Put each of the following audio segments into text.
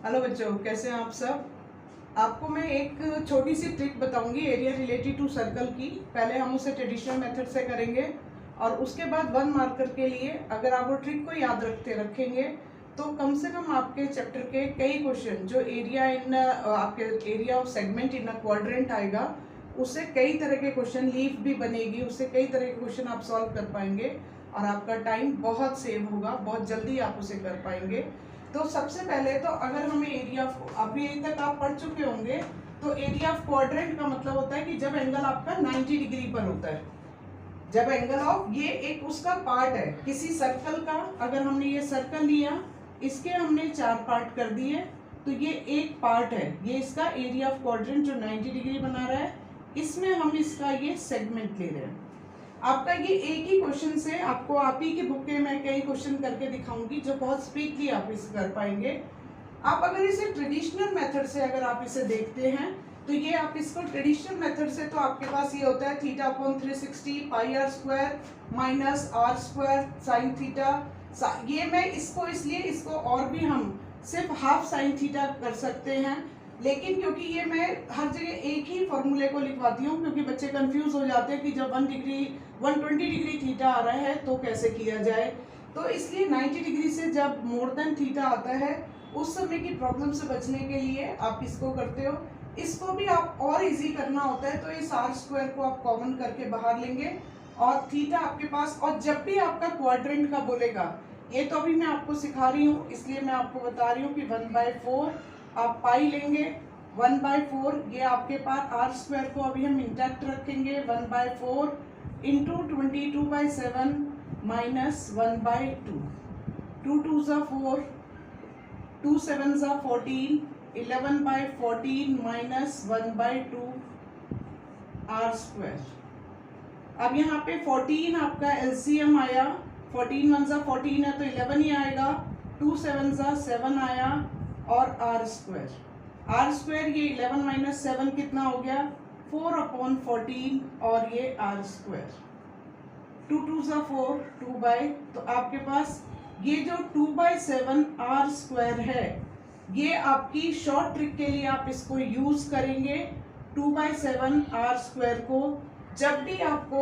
Hello बच्चों, कैसे हैं आप सब। आपको मैं एक छोटी सी ट्रिक बताऊंगी एरिया रिलेटेड टू सर्कल की। पहले हम उसे ट्रेडिशनल मेथड से करेंगे और उसके बाद 1 मार्कर के लिए अगर आप वो ट्रिक को याद रखेंगे तो कम से कम आपके चैप्टर के कई क्वेश्चन जो एरिया इन आपके area of segment in a quadrant आएगा, उससे कई तरह के क्वेश्चन, लीफ भी बनेगी, उससे कई तरह के क्वेश्चन आप सॉल्व कर पाएंगे और आपका टाइम बहुत सेव होगा, बहुत जल्दी आप उसे कर पाएंगे। तो सबसे पहले तो अगर हमें एरिया ऑफ, अभी तक आप पढ़ चुके होंगे, तो एरिया ऑफ क्वाड्रेंट का मतलब होता है कि जब एंगल आपका 90 डिग्री पर होता है, जब एंगल ऑफ, ये एक उसका पार्ट है किसी सर्कल का। अगर हमने ये सर्कल लिया, इसके हमने 4 पार्ट कर दिए, तो ये एक पार्ट है, ये इसका एरिया ऑफ क्वाड्रेंट जो 90 डिग्री बना रहा है, इसमें हम इसका ये सेगमेंट ले रहे हैं। आपका ये एक ही क्वेश्चन से आपको आप ही की बुक में मैं कई क्वेश्चन करके दिखाऊंगी जो बहुत स्पीडली आप इसे कर पाएंगे। आप अगर इसे ट्रेडिशनल मेथड से अगर आप इसे देखते हैं तो ये आप इसको ट्रेडिशनल मेथड से, तो आपके पास ये होता है theta upon 360 pi r square minus r square sine theta. ये मैं इसको इसलिए इसको और भी हम सिर्फ हाफ साइन थीटा कर सकते हैं, लेकिन क्योंकि ये मैं हर जगह एक ही फॉर्मूले को लिखवाती हूँ क्योंकि बच्चे कंफ्यूज हो जाते हैं कि जब 120 डिग्री थीटा आ रहा है तो कैसे किया जाए। तो इसलिए 90 डिग्री से जब मोर देन थीटा आता है उस समय की प्रॉब्लम से बचने के लिए आप इसको करते हो। इसको भी आप और इजी करना होता है तो इस आर स्क्वायर को आप कॉमन करके बाहर लेंगे और थीटा आपके पास, और जब भी आपका क्वाड्रेंट का बोलेगा, ये तो अभी मैं आपको सिखा रही हूँ इसलिए मैं आपको बता रही हूँ कि 1/4 आप पाई लेंगे, 1/4 ये आपके पास आर स्क्वायर को अभी हम इंटैक्ट रखेंगे, 1/4 इंटू 22/7 माइनस 1/2, 2 2 ज़ा 4, 2 7 ज़ा 14, 11/14 माइनस 1/2 आर स्क्वायर। अब यहाँ पे 14 आपका एलसीएम आया, 14 1 ज़ा 14 है तो 11 ही आएगा, 2 7 ज़ा 7 आया और आर स्क्वायर ये 11 माइनस 7 कितना हो गया, 4/14 और ये आर स्क्वायर, 2 2 ज़ा 4, 2 तो आपके पास ये जो 2/7 आर स्क्वायर है, ये आपकी शॉर्ट ट्रिक के लिए आप इसको यूज करेंगे 2/7 आर स्क्वायर को। जब भी आपको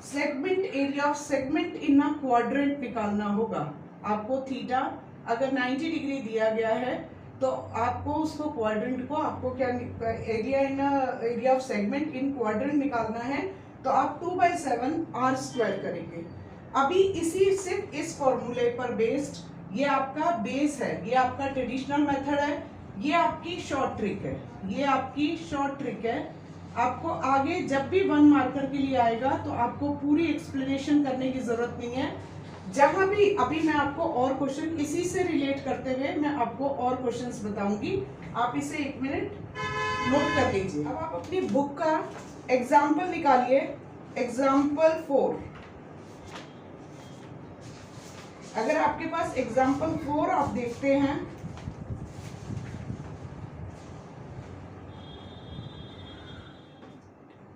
segment area of segment in a quadrant निकालना होगा, आपको थीटा अगर 90 डिग्री दिया गया है तो आपको उसको क्वाड्रेंट को, आपको क्या area of segment in quadrant निकालना है, तो आप 2/7 आर स्क्वायर करेंगे। अभी इसी सिर्फ इस फॉर्मूले पर बेस्ड, ये आपका बेस है, ये आपका ट्रेडिशनल मेथड है, ये आपकी शॉर्ट ट्रिक है, ये आपकी शॉर्ट ट्रिक है। आपको आगे जब भी 1 मार्कर के लिए आएगा तो आपको पूरी एक्सप्लेनेशन करने की जरूरत नहीं है। जहां भी अभी मैं आपको और क्वेश्चन इसी से रिलेट करते हुए मैं आपको और क्वेश्चंस बताऊंगी, आप इसे 1 मिनट नोट कर लीजिए। अब आप अपनी बुक का एग्जाम्पल निकालिए, एग्जाम्पल 4। अगर आपके पास एग्जाम्पल 4 आप देखते हैं,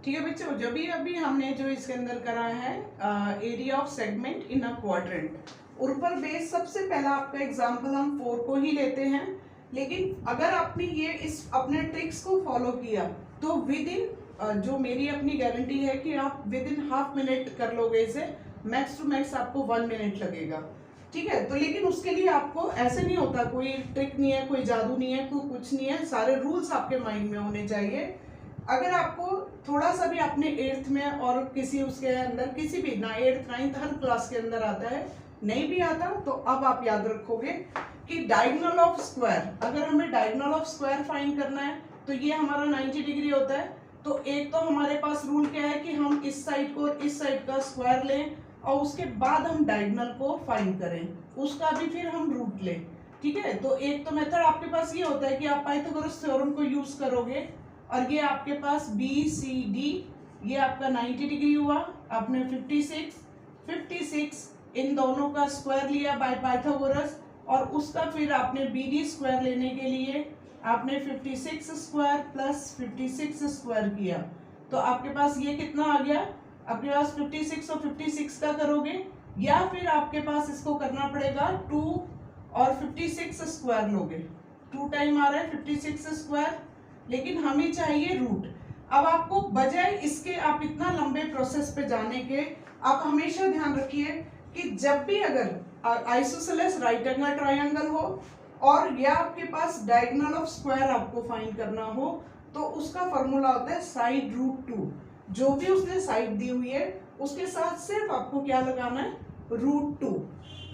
ठीक है बच्चों, जो भी अभी हमने जो इसके अंदर करा है area of segment in a quadrant, ऊपर बेस सबसे पहला आपका एग्जांपल हम 4 को ही लेते हैं। लेकिन अगर आपने ये इस अपने ट्रिक्स को फॉलो किया तो विद इन, जो मेरी अपनी गारंटी है कि आप विद इन हाफ मिनट कर लोगे इसे, मैक्स टू मैक्स आपको 1 मिनट लगेगा, ठीक है। तो लेकिन उसके लिए आपको ऐसे नहीं होता, कोई ट्रिक नहीं है, कोई जादू नहीं है, कोई कुछ नहीं है, सारे रूल्स आपके माइंड में होने चाहिए। अगर आपको थोड़ा सा भी अपने 8th में और किसी उसके अंदर, किसी भी ना 8th 9th हर क्लास के अंदर आता है, नहीं भी आता तो अब आप याद रखोगे कि डायगोनल ऑफ स्क्वायर, अगर हमें डायगोनल ऑफ स्क्वायर फाइंड करना है तो ये हमारा 90 डिग्री होता है। तो एक तो हमारे पास रूल क्या है कि हम इस साइड को और इस साइड का स्क्वायर लें और उसके बाद हम डायगोनल को फाइंड करें, उसका भी फिर हम रूट लें, ठीक है। तो एक तो मेथड आपके पास ये होता है कि आप पाइथागोरस थ्योरम को यूज करोगे और ये आपके पास BCD, ये आपका 90 डिग्री हुआ, आपने 56 इन दोनों का स्क्वायर लिया बाय पाइथागोरस, और उसका फिर आपने BD स्क्वायर लेने के लिए आपने 56 स्क्वायर प्लस 56 स्क्वायर किया, तो आपके पास ये कितना आ गया, आपके पास 56 और 56 का करोगे, या फिर आपके पास इसको करना पड़ेगा 2 और 56 स्क्वायर लोगे, 2 टाइम आ रहा है 56 स्क्वायर, लेकिन हमें चाहिए रूट। अब आपको बजाय इसके आप इतना लंबे प्रोसेस पे जाने के, आप हमेशा ध्यान रखिए कि जब भी अगर आइसोसेलेस राइट एंगल ट्रायंगल हो और या आपके पास डायगोनल ऑफ स्क्वायर आपको फाइंड करना हो, तो उसका फॉर्मूला होता है साइड रूट 2। जो भी उसने साइड दी हुई है उसके साथ सिर्फ आपको क्या लगाना है, रूट 2।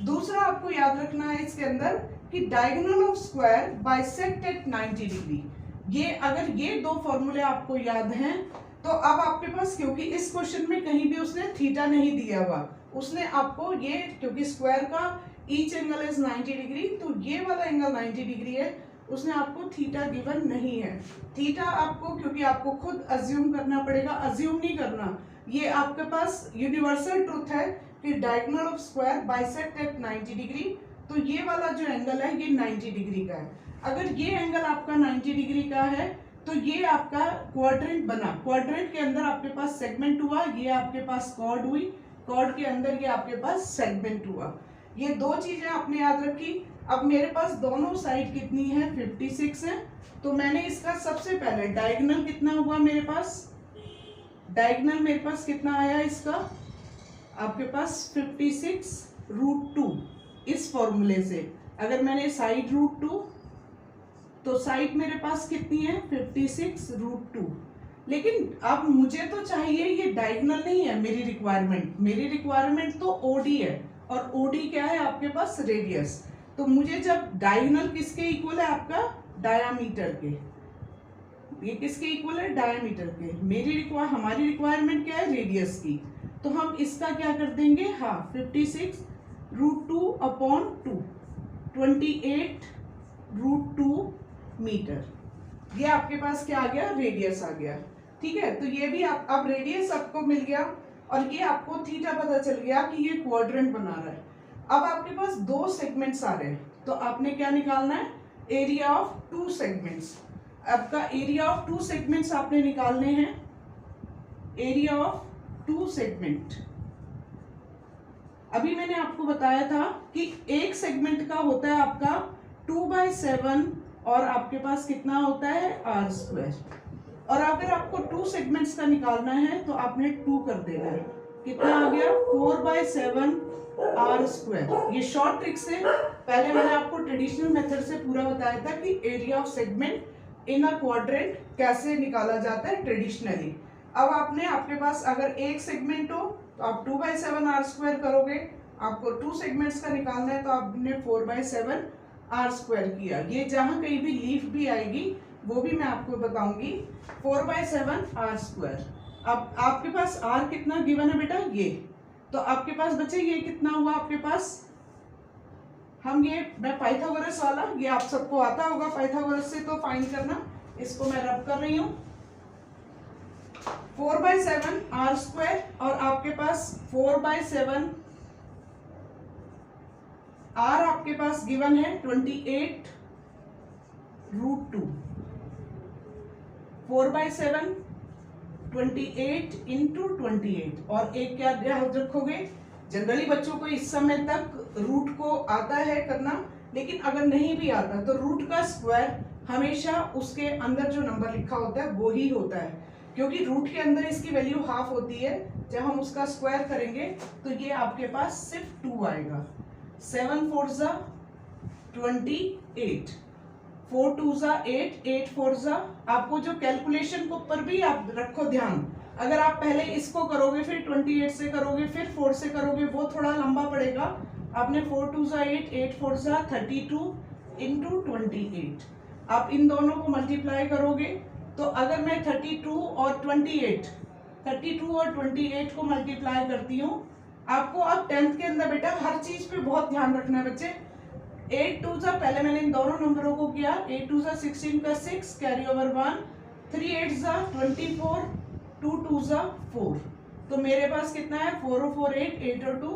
दूसरा आपको याद रखना है इसके अंदर कि diagonal of square bisect at 90 degree. ये अगर ये दो फॉर्मूले आपको याद हैं तो अब आपके पास, क्योंकि इस क्वेश्चन में कहीं भी उसने थीटा नहीं दिया हुआ, उसने आपको ये, क्योंकि स्क्वायर का ईच एंगल इज 90 डिग्री, तो ये वाला एंगल 90 डिग्री है, उसने आपको थीटा गिवन नहीं है। थीटा आपको, क्योंकि आपको खुद अज्यूम करना पड़ेगा, अज्यूम नहीं करना, ये आपके पास यूनिवर्सल ट्रुथ है कि diagonal of square bisect at 90 degree. तो ये वाला जो एंगल है ये 90 डिग्री का है। अगर ये एंगल आपका 90 डिग्री का है तो ये आपका क्वाड्रेंट बना। क्वाड्रेंट के अंदर आपके पास सेगमेंट हुआ, ये आपके पास कॉर्ड हुई, कॉर्ड के अंदर ये आपके पास सेगमेंट हुआ। ये दो चीजें आपने याद रखी। अब मेरे पास दोनों साइड कितनी है, 56 है, तो मैंने इसका सबसे पहले डायगोनल कितना हुआ मेरे पास, डायगोनल मेरे पास कितना आया इसका, आपके पास 56 रूट 2। इस फॉर्मूले से अगर मैंने साइड रूट 2, तो साइड मेरे पास कितनी है 56 रूट 2। लेकिन अब मुझे तो चाहिए ये डायगोनल नहीं है मेरी रिक्वायरमेंट, मेरी रिक्वायरमेंट तो ओडी है, और ओडी क्या है आपके पास, रेडियस। तो मुझे जब डायगोनल किसके इक्वल है, आपका डायामीटर के, ये किसके इक्वल है, डायामीटर के। हमारी रिक्वायरमेंट क्या है, रेडियस की। तो हम इसका क्या कर देंगे, हाँ 56 रूट 2 अपॉन 2, 28 रूट 2 मीटर। ये आपके पास क्या आ गया, रेडियस आ गया। ठीक है, तो ये भी आप, अब रेडियस आपको मिल गया और ये आपको थीटा पता चल गया कि ये क्वाड्रेंट बना रहा है। अब आपके पास दो सेगमेंट्स आ रहे हैं, तो आपने क्या निकालना है, एरिया ऑफ टू सेगमेंट्स। आपका एरिया ऑफ टू सेगमेंट्स आपने निकालने हैं, एरिया ऑफ टू सेगमेंट। अभी मैंने आपको बताया था कि एक सेगमेंट का होता है आपका 2/7 और आपके पास कितना होता है, r²। और अगर आपको टू सेगमेंट्स का निकालना है तो आपने 2 कर देना है, कितना आ गया 4/7 r²। ये शॉर्ट ट्रिक से, पहले मैंने आपको ट्रेडिशनल मेथड से पूरा बताया था कि area of segment in a quadrant कैसे निकाला जाता है ट्रेडिशनली। अब आपके पास अगर एक सेगमेंट हो तो आप 2/7 r² करोगे, आपको टू सेगमेंट्स का निकालना है तो आपने 4/7 r² किया। ये जहां कहीं भी लीफ भी आएगी वो भी मैं आपको बताऊंगी, 4/7 r²। अब आपके पास r कितना गिवन है बेटा, ये, तो आपके पास बचे ये कितना हुआ आपके पास, मैं पाइथागोरस वाला, ये आप सबको आता होगा पाइथागोरस से, तो फाइंड करना, इसको मैं रब कर रही हूं। 4/7 r² और आपके पास 4/7 r आपके पास गिवन है 28 रूट 2। 4/7 28 इंटू 28, और एक क्या याद रखोगे, जनरली बच्चों को इस समय तक रूट को आता है करना, लेकिन अगर नहीं भी आता तो रूट का स्क्वायर हमेशा उसके अंदर जो नंबर लिखा होता है वो ही होता है, क्योंकि रूट के अंदर इसकी वैल्यू हाफ होती है। जब हम उसका स्क्वायर करेंगे तो ये आपके पास सिर्फ 2 आएगा। 7 4 जा 28, 4 2 जा 8, 8 4 जा, आपको जो कैलकुलेशन को पर भी आप रखो ध्यान, अगर आप पहले इसको करोगे फिर 28 से करोगे फिर 4 से करोगे वो थोड़ा लंबा पड़ेगा। आपने 4 2 जा 8, 8 4 जा 32 इंटू 28, आप इन दोनों को मल्टीप्लाई करोगे तो अगर मैं 32 और 28 को मल्टीप्लाई करती हूँ, आपको अब 10th के अंदर बेटा हर चीज पे बहुत ध्यान रखना है बच्चे। 8 2 जा, पहले मैंने इन दोनों नंबरों को किया, 8 2 जा 16 का 6 कैरी ओवर 1, 3 8 जा 24, 2 2 जा 4, तो मेरे पास कितना है 4 और 4 8, 8 और 2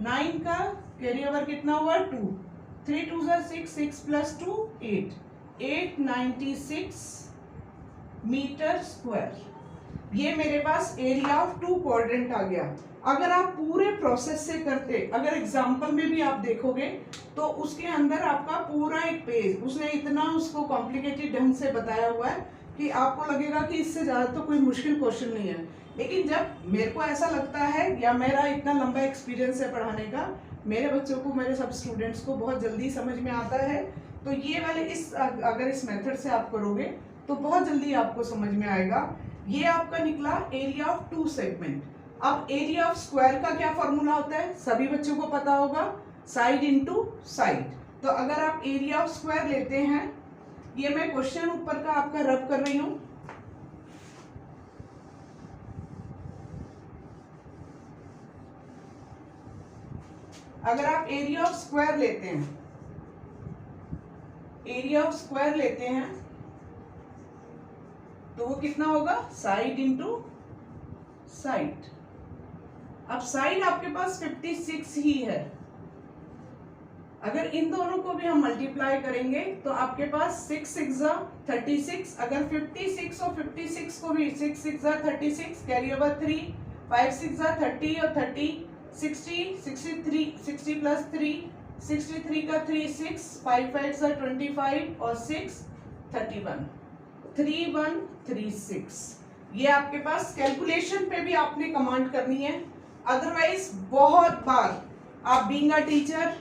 9 का कैरी ओवर कितना हुआ 2, 3 2 जा 6, 6 प्लस 2 8, 896 मीटर स्क्वायर। ये मेरे पास एरिया ऑफ 2 क्वाड्रेंट आ गया। अगर आप पूरे प्रोसेस से करते, अगर एग्जाम्पल में भी आप देखोगे तो उसके अंदर आपका पूरा एक पेज उसने इतना उसको कॉम्प्लिकेटेड ढंग से बताया हुआ है कि आपको लगेगा कि इससे ज़्यादा तो कोई मुश्किल क्वेश्चन नहीं है। लेकिन जब मेरे को ऐसा लगता है, या मेरा इतना लंबा एक्सपीरियंस है पढ़ाने का, मेरे बच्चों को, मेरे सब स्टूडेंट्स को बहुत जल्दी समझ में आता है। तो ये वाले अगर इस मेथड से आप करोगे तो बहुत जल्दी आपको समझ में आएगा। ये आपका निकला एरिया ऑफ 2 सेगमेंट। अब एरिया ऑफ स्क्वायर का क्या फॉर्मूला होता है, सभी बच्चों को पता होगा, साइड इनटू साइड। तो अगर आप एरिया ऑफ स्क्वायर लेते हैं, ये मैं क्वेश्चन ऊपर का आपका रब कर रही हूं। अगर आप एरिया ऑफ स्क्वायर लेते हैं, एरिया ऑफ स्क्वायर लेते हैं तो वो कितना होगा, साइड इनटू साइड। अब साइड आपके पास 56 ही है। अगर इन दोनों को भी हम मल्टीप्लाई करेंगे तो आपके पास 6 6 जा 36। अगर 56 और 56 को भी 6 6 जा 36, कैरी ओवर 3, 5 6 जा 30 और 30 60, 63, 60 प्लस 3, 63 का 3 6, 5 5 जा 25 और 6 31, 3136। ये आपके पास कैलकुलेशन पे भी आपने कमांड करनी है। अदरवाइज बहुत बार आप बीइंग अ टीचर,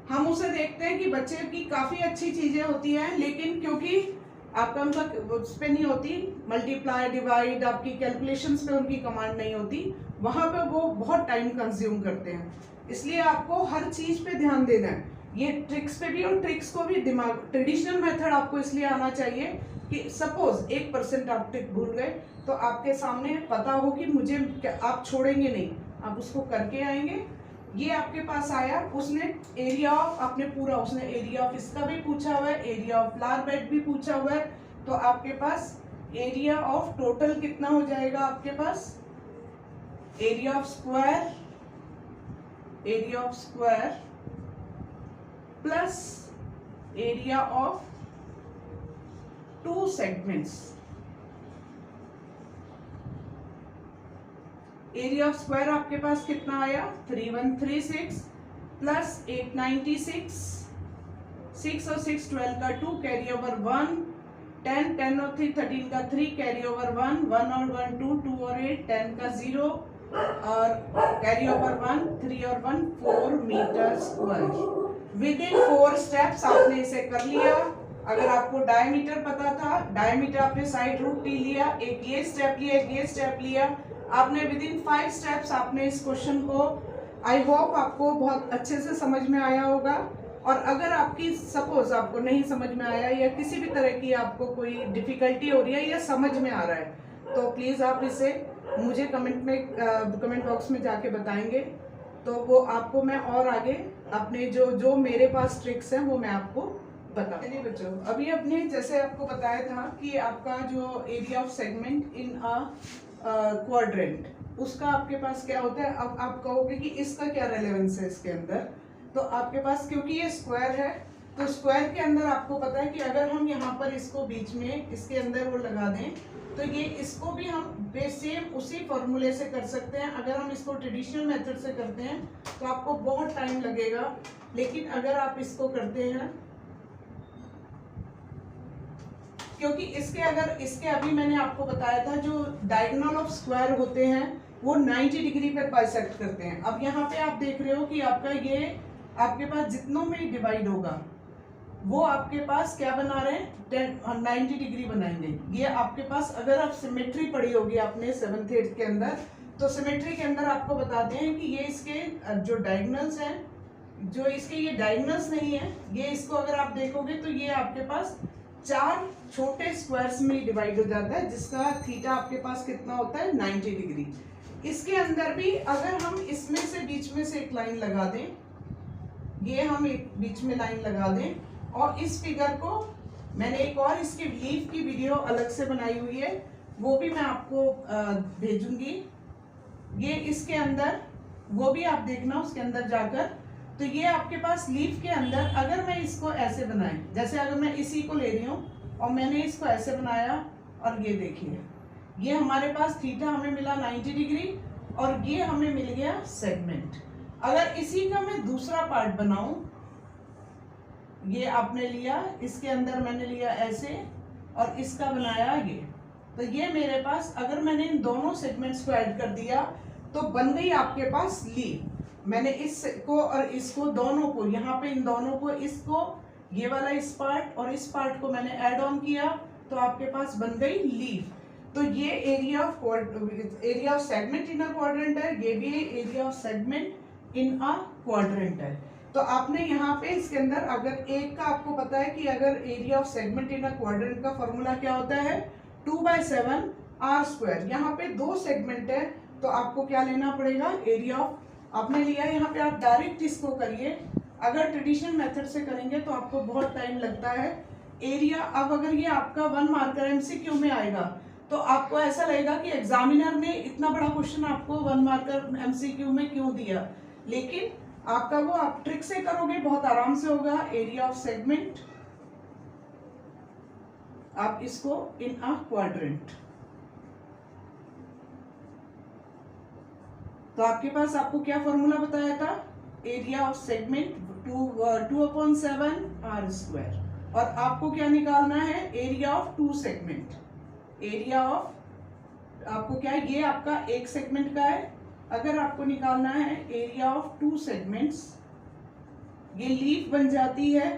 हम उसे देखते हैं कि बच्चे की काफी अच्छी चीजें होती हैं, लेकिन क्योंकि आपका उनका उस पे नहीं होती, मल्टीप्लाई डिवाइड, आपकी कैलकुलेशंस पे उनकी कमांड नहीं होती, वहां पे वो बहुत टाइम कंज्यूम करते हैं। इसलिए आपको हर चीज पे ध्यान देना है, ये ट्रिक्स पे भी, और ट्रिक्स को भी दिमाग, ट्रेडिशनल मेथड आपको इसलिए आना चाहिए कि सपोज 1% आप ट्रिक भूल गए तो आपके सामने पता हो कि मुझे, आप छोड़ेंगे नहीं, आप उसको करके आएंगे। ये आपके पास आया, उसने एरिया ऑफ, आपने पूरा, उसने एरिया ऑफ इसका भी पूछा हुआ है, एरिया ऑफ फ्लावर बेड भी पूछा हुआ है, तो आपके पास एरिया ऑफ टोटल कितना हो जाएगा, आपके पास area of square, area of square plus area of 2 segments. Area of square आपके पास कितना आया, 3136 प्लस 896, 6 और 6 12 का 2, कैरी ओवर 1, 10 10 और 3 13 का 3, कैरी ओवर 1 1 और 1 2 2 और 8 10 का 0 और कैरी ओवर 1 3 और 1 4 metre square. Within 4 steps आपने इसे कर लिया। अगर आपको डायमीटर पता था, डायमीटर आपने साइड रूट टी लिया, एक ये स्टेप लिया, एक ये स्टेप लिया, आपने विद इन 5 स्टेप्स आपने इस क्वेश्चन को, आई होप आपको बहुत अच्छे से समझ में आया होगा। और अगर आपकी सपोज आपको नहीं समझ में आया, या किसी भी तरह की आपको कोई डिफिकल्टी हो रही है या समझ में आ रहा है, तो प्लीज़ आप इसे मुझे कमेंट बॉक्स में जाके बताएंगे, तो वो आपको मैं और आगे अपने जो मेरे पास ट्रिक्स हैं वो मैं आपको बता। चलिए बच्चों, अभी अपने जैसे आपको बताया था कि आपका जो area of segment in a quadrant, उसका आपके पास क्या होता है। अब आप कहोगे कि इसका क्या रेलेवेंस है इसके अंदर, तो आपके पास क्योंकि ये स्क्वायर है, तो स्क्वायर के अंदर आपको पता है कि अगर हम यहाँ पर इसको बीच में इसके अंदर वो लगा दें, तो ये इसको भी हम सेम उसी फॉर्मूले से कर सकते हैं। अगर हम इसको ट्रेडिशनल मेथड से करते हैं तो आपको बहुत टाइम लगेगा, लेकिन अगर आप इसको करते हैं, क्योंकि इसके अभी मैंने आपको बताया था जो डायगोनल ऑफ स्क्वायर होते हैं वो 90 डिग्री पर बाइसेक्ट करते हैं। अब यहाँ पे आप देख रहे हो कि आपका ये आपके पास जितनों में डिवाइड होगा वो आपके पास क्या बना रहे हैं, 90 डिग्री बनाएंगे। ये आपके पास, अगर आप सिमेट्री पढ़ी होगी आपने 7th 8th के अंदर, तो सिमेट्री के अंदर आपको बताते हैं कि ये इसके जो डायगोनल्स हैं, जो इसके ये डायगोनल्स नहीं है, ये इसको अगर आप देखोगे तो ये आपके पास 4 छोटे स्क्वायर्स में डिवाइड हो जाता है, जिसका थीटा आपके पास कितना होता है, 90 डिग्री। इसके अंदर भी अगर हम इसमें से बीच में से एक लाइन लगा दें, ये हम एक बीच में लाइन लगा दें, और इस फिगर को मैंने एक और इसकी लीफ की वीडियो अलग से बनाई हुई है, वो भी मैं आपको भेजूंगी। ये इसके अंदर, वो भी आप देखना उसके अंदर जाकर। तो ये आपके पास लीफ के अंदर अगर मैं इसको ऐसे बनाए, जैसे अगर मैं इसी को ले रही हूँ और मैंने इसको ऐसे बनाया, और ये देखिए ये हमारे पास थीटा हमें मिला 90 डिग्री और ये हमें मिल गया सेगमेंट। अगर इसी का मैं दूसरा पार्ट बनाऊं, ये आपने लिया, इसके अंदर मैंने लिया ऐसे और इसका बनाया ये, तो ये मेरे पास अगर मैंने इन दोनों सेगमेंट्स को ऐड कर दिया तो बन गई आपके पास लीफ। मैंने इसको और इसको दोनों को, यहाँ पे इन दोनों को, इसको, ये वाला इस पार्ट और इस पार्ट को मैंने ऐड ऑन किया तो आपके पास बन गई लीफ। तो ये area of segment in a quadrant है, ये भी area of segment in a quadrant है। तो आपने यहाँ पे इसके अंदर अगर एक का आपको पता है कि अगर area of segment in a quadrant का फॉर्मूला क्या होता है, 2/7 r²। यहाँ पे दो सेगमेंट है तो आपको क्या लेना पड़ेगा, एरिया ऑफ, आपने लिया यहाँ पे, आप डायरेक्ट इसको करिए। अगर ट्रेडिशनल मेथड से करेंगे तो आपको बहुत टाइम लगता है। एरिया, अब अगर ये आपका 1 मार्कर एमसीक्यू में आएगा तो आपको ऐसा लगेगा कि एग्जामिनर ने इतना बड़ा क्वेश्चन आपको 1 मार्कर एमसीक्यू में क्यों दिया, लेकिन आपका वो आप ट्रिक से करोगे बहुत आराम से होगा। एरिया ऑफ सेगमेंट, आप इसको इन अ क्वाड्रेंट, तो आपके पास आपको क्या फॉर्मूला बताया था, एरिया ऑफ सेगमेंट 2/7 r²। और आपको क्या निकालना है, area of 2 segment. Area of आपको क्या है, ये आपका एक सेगमेंट का है, अगर आपको निकालना है एरिया ऑफ 2 सेगमेंट्स, ये लीफ बन जाती है।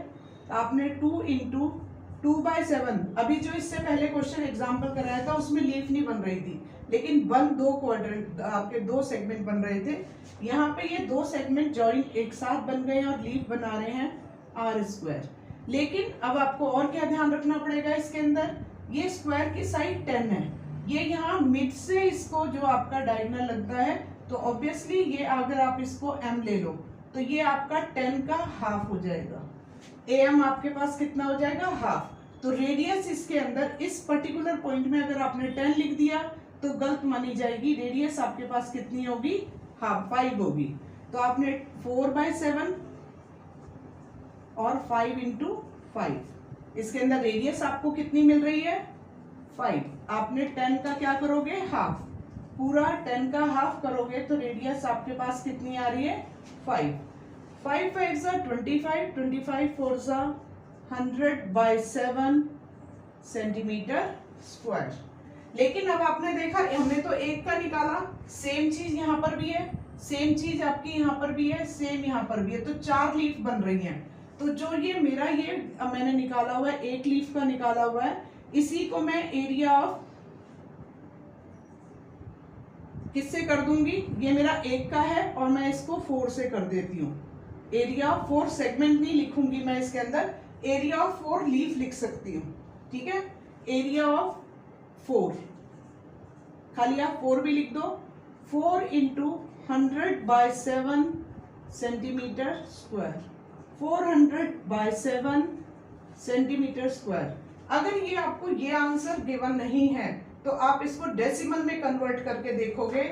आपने 2 × 2/7, अभी जो इससे पहले क्वेश्चन एग्जांपल कराया था उसमें लीफ नहीं बन रही थी, लेकिन दो क्वाड्रेंट, आपके दो सेगमेंट बन रहे थे। यहाँ पे ये दो सेगमेंट जॉइन एक साथ बन गए और लीफ बना रहे हैं r²। लेकिन अब आपको और क्या ध्यान रखना पड़ेगा इसके अंदर, ये स्क्वायर की साइड 10 है, ये यहाँ मिड से इसको जो आपका डायगोनल लगता है, तो ऑब्वियसली ये अगर आप इसको m ले लो तो ये आपका 10 का हाफ हो जाएगा। am आपके पास कितना हो जाएगा, हाफ। तो रेडियस इसके अंदर इस पर्टिकुलर पॉइंट में अगर आपने 10 लिख दिया तो गलत मानी जाएगी, रेडियस आपके पास कितनी होगी, हाफ, 5 होगी। तो आपने 4/7 और 5 × 5, इसके अंदर रेडियस आपको कितनी मिल रही है, 5। आपने 10 का क्या करोगे, हाफ, पूरा 10 का हाफ करोगे तो रेडियस आपके पास कितनी आ रही है, 5। 5 5 25, 25 4 100/7 सेंटीमीटर स्क्वायर। लेकिन अब आपने देखा, हमने तो एक का निकाला, सेम चीज यहाँ पर भी है, सेम चीज आपकी यहाँ पर भी है, सेम यहाँ पर भी है, तो 4 लीफ बन रही हैं। तो जो ये मेरा ये अब मैंने निकाला हुआ है, एक लीफ का निकाला हुआ है, इसी को मैं एरिया ऑफ किससे कर दूंगी, ये मेरा एक का है और मैं इसको 4 से कर देती हूँ। एरिया ऑफ 4 सेगमेंट नहीं लिखूंगी मैं इसके अंदर, एरिया ऑफ 4 लीफ लिख सकती हूँ, ठीक है। एरिया ऑफ 4, खाली आप 4 भी लिख दो, 4 × 100/7 सेंटीमीटर स्क्वायर, 400/7 सेंटीमीटर स्क्वायर। अगर ये आपको ये आंसर गिवन नहीं है तो आप इसको डेसिमल में कन्वर्ट करके देखोगे,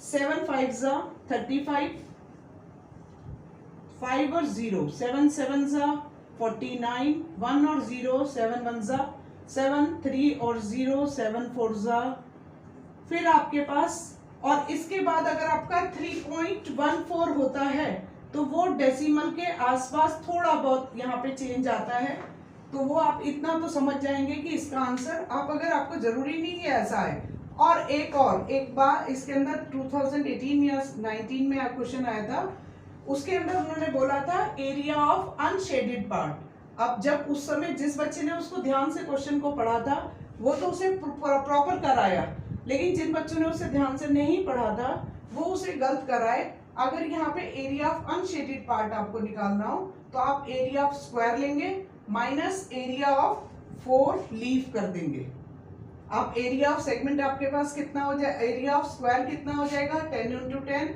7 5 35, 5 और 0, 7 7 49, 1 और 0, 7 1 7, 3 और 0, 7 4, फिर आपके पास, और इसके बाद अगर आपका 3.14 होता है तो वो डेसिमल के आसपास थोड़ा बहुत यहाँ पे चेंज आता है, तो वो आप इतना तो समझ जाएंगे कि इसका आंसर, आप अगर आपको जरूरी नहीं है ऐसा है। और एक बार इसके अंदर 2018 या 19 में क्वेश्चन आया था, उसके अंदर उन्होंने बोला था एरिया ऑफ अनशेडेड पार्ट। अब जब उस समय जिस बच्चे ने उसको ध्यान से क्वेश्चन को पढ़ा था वो तो उसे प्रॉपर कराया, लेकिन जिन बच्चों ने उसे ध्यान से नहीं पढ़ा था वो उसे गलत कराए। अगर यहाँ पे एरिया ऑफ अनशेडेड पार्ट आपको निकालना हो तो आप एरिया ऑफ स्क्वायर लेंगे माइनस एरिया ऑफ 4 लीफ कर देंगे। अब एरिया ऑफ सेगमेंट आपके पास कितना हो जाए, एरिया ऑफ स्क्वायर कितना हो जाएगा, 10 × 10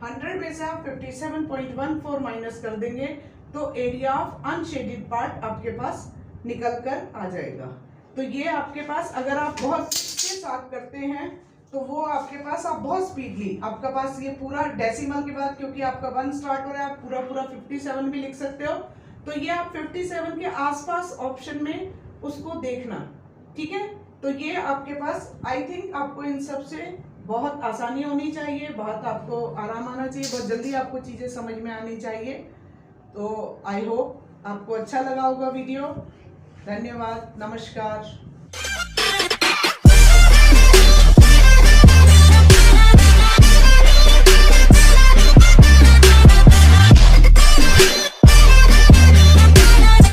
100 में से आप 57.14 माइनस कर देंगे तो एरिया ऑफ अनशेडेड पार्ट आपके पास निकल कर आ जाएगा। तो ये आपके पास, अगर आप बहुत के साथ करते हैं तो वो आपके पास, आप बहुत स्पीडली, आपका पास ये पूरा डेसिमल के बाद, क्योंकि आपका 1 स्टार्ट हो रहा है, आप पूरा 57 भी लिख सकते हो। तो ये आप 57 के आसपास ऑप्शन में उसको देखना, ठीक है। तो ये आपके पास, आई थिंक आपको इन सब से बहुत आसानी होनी चाहिए, बहुत आपको आराम आना चाहिए, बहुत जल्दी आपको चीज़ें समझ में आनी चाहिए। तो आई होप आपको अच्छा लगा होगा वीडियो। धन्यवाद, नमस्कार।